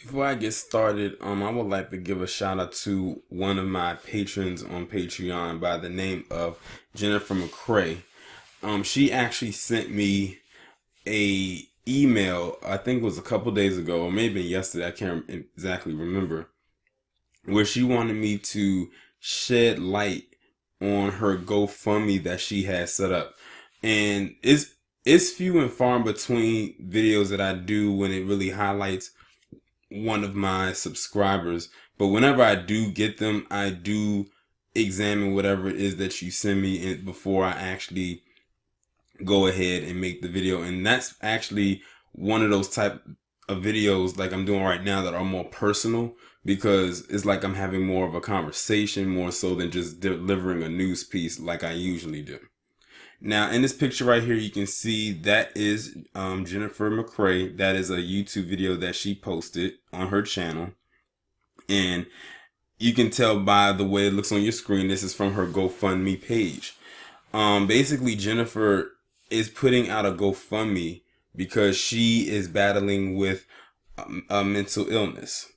Before I get started, I would like to give a shout out to one of my patrons on Patreon by the name of Jennifer McCrae. She actually sent me a email, I think it was a couple days ago, or maybe yesterday, I can't exactly remember, where she wanted me to shed light on her GoFundMe that she has set up. And it's few and far in between videos that I do when it really highlights one of my subscribers. But whenever I do get them, I do examine whatever it is that you send me before I actually go ahead and make the video. And that's actually one of those type of videos like I'm doing right now that are more personal, because it's like I'm having more of a conversation more so than just delivering a news piece like I usually do. Now, in this picture right here, you can see that is Jennifer McCrae. That is a YouTube video that she posted on her channel. And you can tell by the way it looks on your screen, this is from her GoFundMe page. Basically, Jennifer is putting out a GoFundMe because she is battling with a mental illness.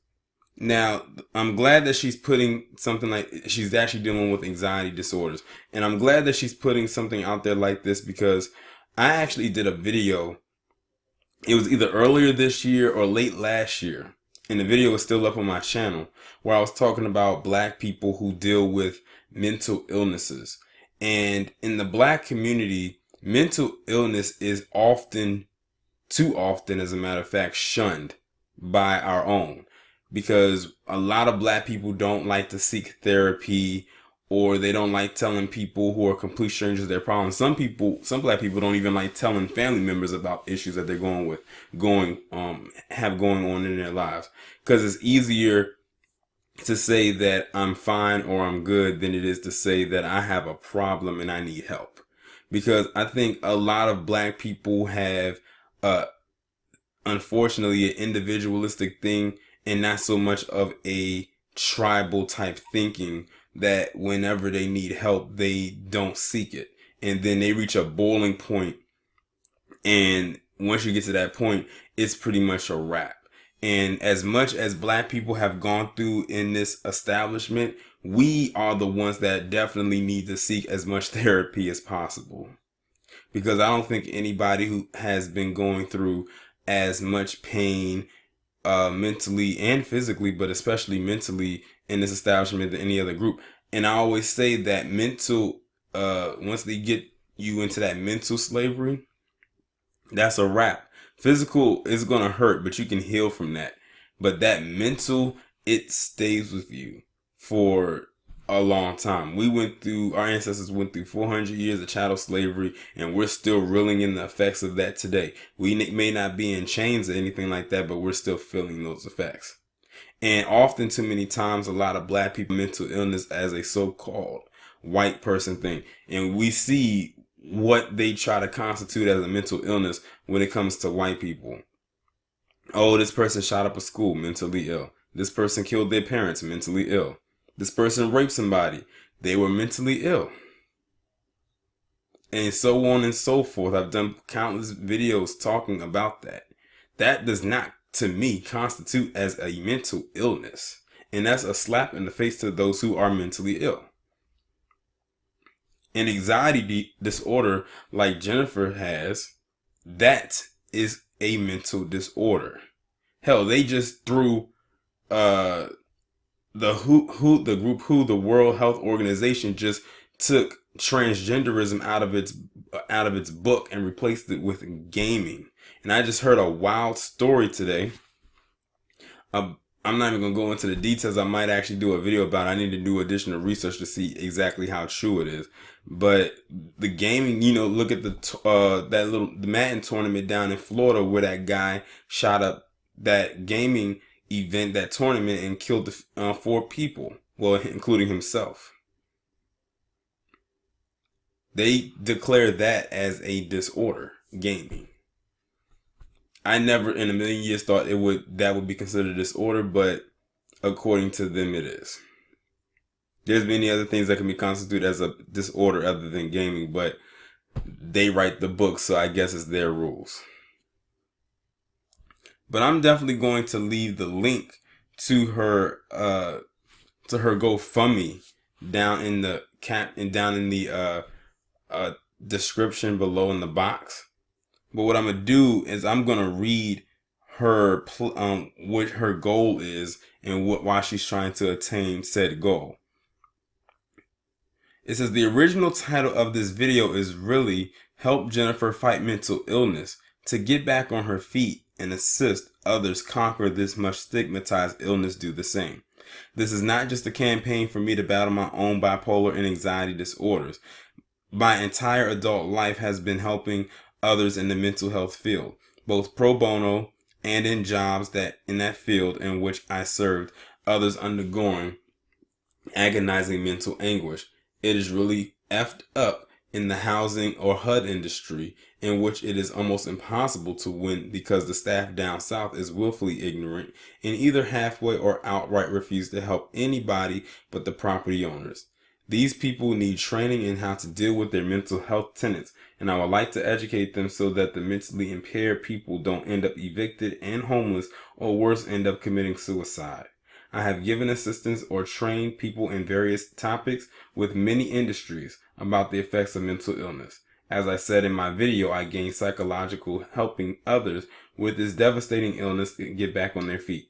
Now, I'm glad that she's putting something like, she's actually dealing with anxiety disorders. And I'm glad that she's putting something out there like this, because I actually did a video. It was either earlier this year or late last year, and the video is still up on my channel, where I was talking about black people who deal with mental illnesses. And in the black community, mental illness is often, too often as a matter of fact, shunned by our own, because a lot of black people don't like to seek therapy, or they don't like telling people who are complete strangers their problems. Some black people don't even like telling family members about issues that they're have going on in their lives, because it's easier to say that I'm fine or I'm good than it is to say that I have a problem and I need help. Because I think a lot of black people have, unfortunately, an individualistic thing and not so much of a tribal type thinking, that whenever they need help, they don't seek it. And then they reach a boiling point. And once you get to that point, it's pretty much a wrap. And as much as black people have gone through in this establishment, we are the ones that definitely need to seek as much therapy as possible. Because I don't think anybody who has been going through as much pain, mentally and physically, but especially mentally, in this establishment than any other group. And I always say that once they get you into that mental slavery, that's a wrap. Physical is going to hurt, but you can heal from that. But that mental, it stays with you for a long time. Our ancestors went through 400 years of chattel slavery, and we're still reeling in the effects of that today. We may not be in chains or anything like that, but we're still feeling those effects. And often, too many times, a lot of black people mental illness as a so-called white person thing. And we see what they try to constitute as a mental illness when it comes to white people. Oh, this person shot up a school, mentally ill. This person killed their parents, mentally ill. This person raped somebody, they were mentally ill. And so on and so forth. I've done countless videos talking about that. That does not, to me, constitute as a mental illness. And that's a slap in the face to those who are mentally ill. An anxiety disorder like Jennifer has, that is a mental disorder. Hell, they just threw the World Health Organization just took transgenderism out of its book and replaced it with gaming. And I just heard a wild story today. I'm not even gonna go into the details. I might actually do a video about it. I need to do additional research to see exactly how true it is. But the gaming, look at the Madden tournament down in Florida, where that guy shot up that gaming event, that tournament, and killed 4 people, well, including himself. They declare that as a disorder, gaming. I never in a million years thought that would be considered a disorder, but according to them, it is. There's many other things that can be constituted as a disorder other than gaming, but they write the book, so I guess it's their rules. But I'm definitely going to leave the link to her GoFundMe down in the description below in the box. But what I'm gonna do is I'm gonna read her what her goal is and why she's trying to attain said goal. It says the original title of this video is really Help Jennifer Fight Mental Illness to get back on her feet and assist others conquer this much stigmatized illness do the same. This is not just a campaign for me to battle my own bipolar and anxiety disorders. My entire adult life has been helping others in the mental health field, both pro bono and in jobs that in that field in which I served others undergoing agonizing mental anguish. It is really effed up in the housing or HUD industry, in which it is almost impossible to win because the staff down south is willfully ignorant and either halfway or outright refuse to help anybody but the property owners. These people need training in how to deal with their mental health tenants, and I would like to educate them so that the mentally impaired people don't end up evicted and homeless, or worse, end up committing suicide. I have given assistance or trained people in various topics with many industries about the effects of mental illness. As I said in my video, I gained psychological helping others with this devastating illness to get back on their feet.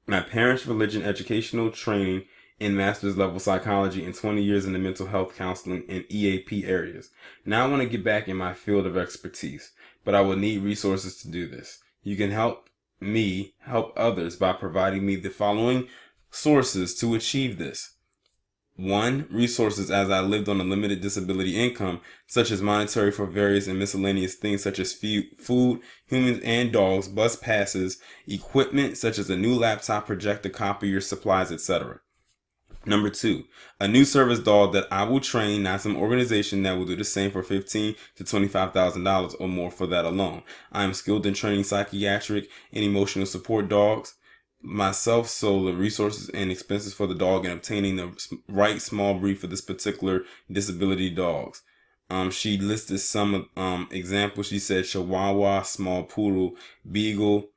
My parents' religion educational training in master's level psychology and 20 years in the mental health counseling and EAP areas. Now I want to get back in my field of expertise, but I will need resources to do this. You can help me help others by providing me the following sources to achieve this. 1. Resources as I lived on a limited disability income, such as monetary for various and miscellaneous things such as food, humans and dogs, bus passes, equipment such as a new laptop, projector, copier, supplies, etc. Number 2, a new service dog that I will train, not some organization that will do the same for $15,000 to $25,000 or more for that alone. I am skilled in training psychiatric and emotional support dogs myself, so the resources and expenses for the dog and obtaining the right small breed for this particular disability dogs. She listed some examples. She said Chihuahua, small poodle, beagle.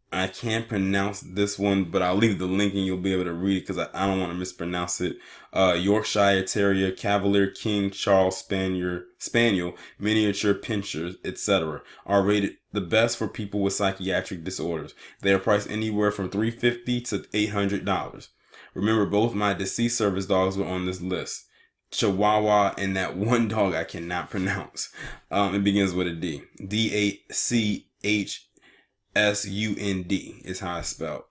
I can't pronounce this one, but I'll leave the link and you'll be able to read it because I don't want to mispronounce it. Yorkshire Terrier, Cavalier King, Charles Spaniel, miniature pinschers, etc. are rated the best for people with psychiatric disorders. They are priced anywhere from $350 to $800. Remember, both my deceased service dogs were on this list. Chihuahua and that one dog I cannot pronounce. It begins with a D. DACHSUND is how it's spelled.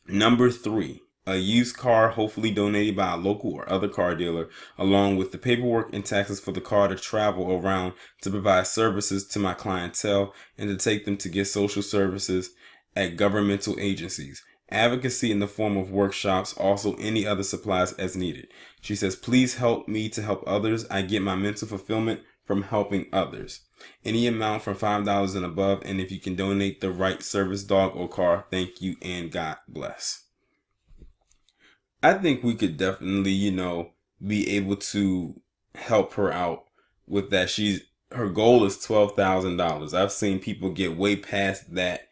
Number 3, a used car, hopefully donated by a local or other car dealer, along with the paperwork and taxes for the car to travel around to provide services to my clientele and to take them to get social services at governmental agencies. Advocacy in the form of workshops, also any other supplies as needed. She says, please help me to help others. I get my mental fulfillment from helping others. Any amount from $5 and above, and if you can donate the right service dog or car, thank you and God bless. I think we could definitely, be able to help her out with that. Her goal is $12,000. I've seen people get way past that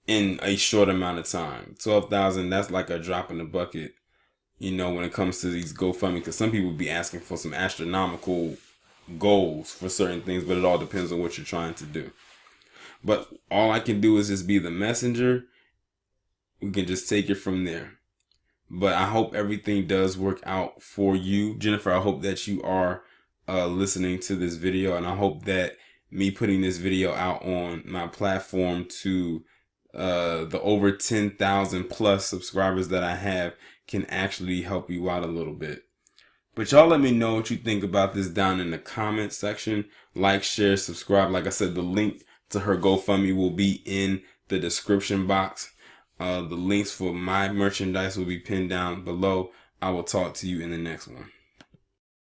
in a short amount of time. 12,000, that's like a drop in the bucket, when it comes to these GoFundMe, because some people be asking for some astronomical goals for certain things, but it all depends on what you're trying to do. But all I can do is just be the messenger. We can just take it from there. But I hope everything does work out for you, Jennifer. I hope that you are listening to this video, and I hope that me putting this video out on my platform to the over 10,000 plus subscribers that I have can actually help you out a little bit. But y'all let me know what you think about this down in the comment section. Like, share, subscribe. Like I said, the link to her GoFundMe will be in the description box. The links for my merchandise will be pinned down below. I will talk to you in the next one.